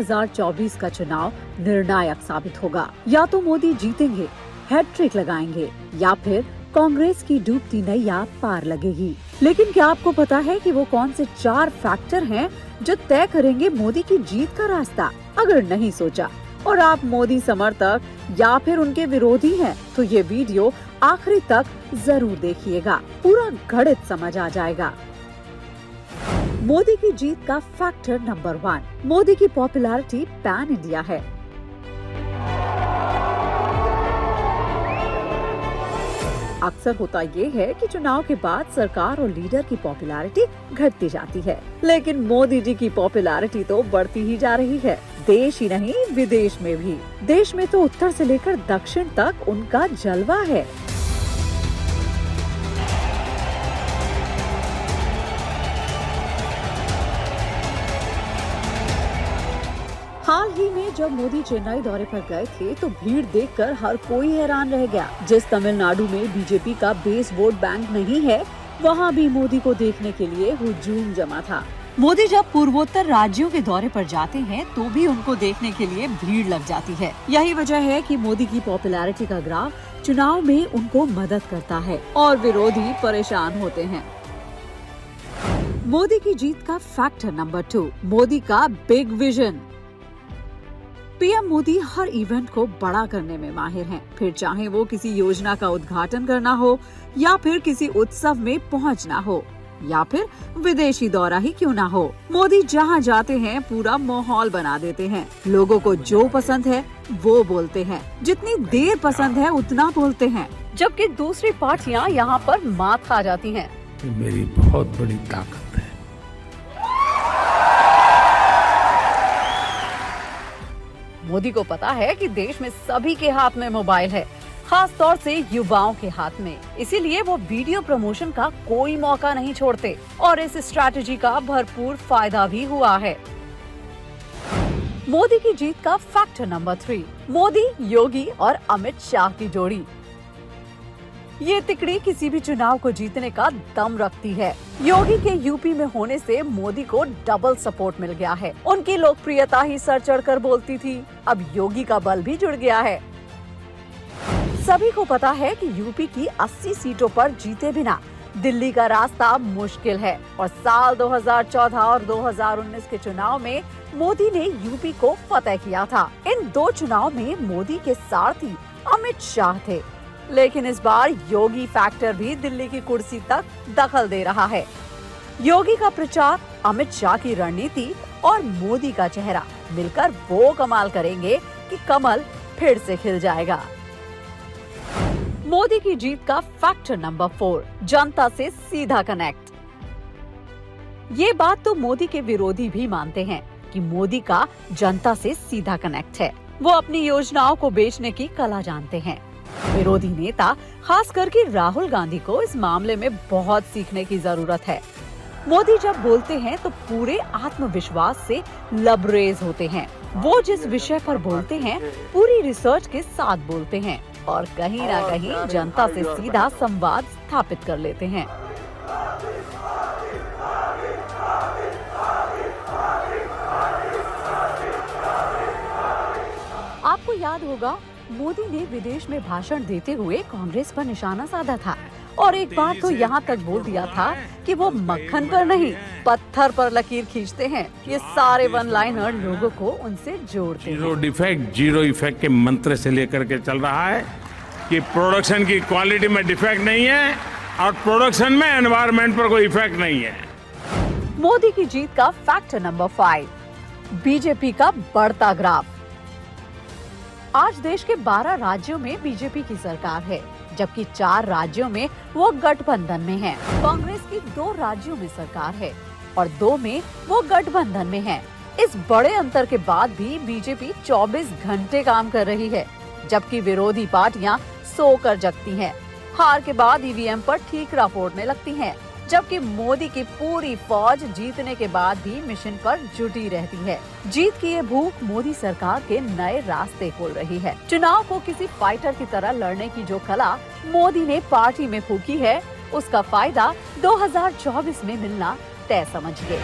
2024 का चुनाव निर्णायक साबित होगा। या तो मोदी जीतेंगे, हैट्रिक लगाएंगे, या फिर कांग्रेस की डूबती नैया पार लगेगी। लेकिन क्या आपको पता है कि वो कौन से 4 फैक्टर हैं जो तय करेंगे मोदी की जीत का रास्ता? अगर नहीं सोचा और आप मोदी समर्थक या फिर उनके विरोधी हैं, तो ये वीडियो आखिरी तक जरूर देखिएगा, पूरा गणित समझ आ जाएगा। मोदी की जीत का फैक्टर नंबर 1, मोदी की पॉपुलैरिटी पैन इंडिया है। अक्सर होता ये है कि चुनाव के बाद सरकार और लीडर की पॉपुलैरिटी घटती जाती है, लेकिन मोदी जी की पॉपुलैरिटी तो बढ़ती ही जा रही है। देश ही नहीं, विदेश में भी। देश में तो उत्तर से लेकर दक्षिण तक उनका जलवा है। हाल ही में जब मोदी चेन्नई दौरे पर गए थे तो भीड़ देखकर हर कोई हैरान रह गया। जिस तमिलनाडु में बीजेपी का बेस वोट बैंक नहीं है, वहाँ भी मोदी को देखने के लिए हुजूम जमा था। मोदी जब पूर्वोत्तर राज्यों के दौरे पर जाते हैं तो भी उनको देखने के लिए भीड़ लग जाती है। यही वजह है कि मोदी की पॉपुलैरिटी का ग्राफ चुनाव में उनको मदद करता है और विरोधी परेशान होते हैं। मोदी की जीत का फैक्टर नंबर 2, मोदी का बिग विजन। पीएम मोदी हर इवेंट को बड़ा करने में माहिर हैं, फिर चाहे वो किसी योजना का उद्घाटन करना हो, या फिर किसी उत्सव में पहुंचना हो, या फिर विदेशी दौरा ही क्यों ना हो। मोदी जहां जाते हैं पूरा माहौल बना देते हैं। लोगों को जो पसंद है वो बोलते हैं, जितनी देर पसंद है उतना बोलते हैं, जबकि दूसरी पार्टियां यहाँ पर मात खा जाती हैं। मेरी बहुत बड़ी ताकत है। मोदी को पता है कि देश में सभी के हाथ में मोबाइल है, खास तौर से युवाओं के हाथ में। इसीलिए वो वीडियो प्रमोशन का कोई मौका नहीं छोड़ते और इस स्ट्रैटेजी का भरपूर फायदा भी हुआ है। मोदी की जीत का फैक्टर नंबर 3, मोदी, योगी और अमित शाह की जोड़ी। ये तिकड़ी किसी भी चुनाव को जीतने का दम रखती है। योगी के यूपी में होने से मोदी को डबल सपोर्ट मिल गया है। उनकी लोकप्रियता ही सर चढ़कर बोलती थी, अब योगी का बल भी जुड़ गया है। सभी को पता है कि यूपी की 80 सीटों पर जीते बिना दिल्ली का रास्ता मुश्किल है और साल 2014 और 2019 के चुनाव में मोदी ने यूपी को फतेह किया था। इन 2 चुनाव में मोदी के सारथी अमित शाह थे, लेकिन इस बार योगी फैक्टर भी दिल्ली की कुर्सी तक दखल दे रहा है। योगी का प्रचार, अमित शाह की रणनीति और मोदी का चेहरा मिलकर वो कमाल करेंगे कि कमल फिर से खिल जाएगा। मोदी की जीत का फैक्टर नंबर 4, जनता से सीधा कनेक्ट। ये बात तो मोदी के विरोधी भी मानते हैं कि मोदी का जनता से सीधा कनेक्ट है। वो अपनी योजनाओं को बेचने की कला जानते हैं। विरोधी नेता खास करके राहुल गांधी को इस मामले में बहुत सीखने की जरूरत है। मोदी जब बोलते हैं तो पूरे आत्मविश्वास से लबरेज होते हैं। वो जिस विषय पर बोलते हैं पूरी रिसर्च के साथ बोलते हैं और कहीं ना कहीं जनता से सीधा संवाद स्थापित कर लेते हैं। आपको याद होगा, मोदी ने विदेश में भाषण देते हुए कांग्रेस पर निशाना साधा था और एक बार तो यहाँ तक बोल दिया था कि वो मक्खन पर नहीं पत्थर पर लकीर खींचते हैं। ये सारे वन लाइनर लोगों को उनसे जोड़ते हैं। जीरो डिफेक्ट, जीरो इफेक्ट के मंत्र से लेकर के चल रहा है कि प्रोडक्शन की क्वालिटी में डिफेक्ट नहीं है और प्रोडक्शन में एनवायरनमेंट पर कोई इफेक्ट नहीं है। मोदी की जीत का फैक्टर नंबर 5, बीजेपी का बढ़ता ग्राफ। आज देश के 12 राज्यों में बीजेपी की सरकार है, जबकि 4 राज्यों में वो गठबंधन में है। कांग्रेस की 2 राज्यों में सरकार है और 2 में वो गठबंधन में है। इस बड़े अंतर के बाद भी बीजेपी 24 घंटे काम कर रही है, जबकि विरोधी पार्टियां सोकर जगती हैं। हार के बाद ईवीएम पर ठीकरा फोड़ने लगती हैं, जबकि मोदी की पूरी फौज जीतने के बाद भी मिशन पर जुटी रहती है। जीत की ये भूख मोदी सरकार के नए रास्ते खोल रही है। चुनाव को किसी फाइटर की तरह लड़ने की जो कला मोदी ने पार्टी में फूंकी है, उसका फायदा 2024 में मिलना तय समझिए।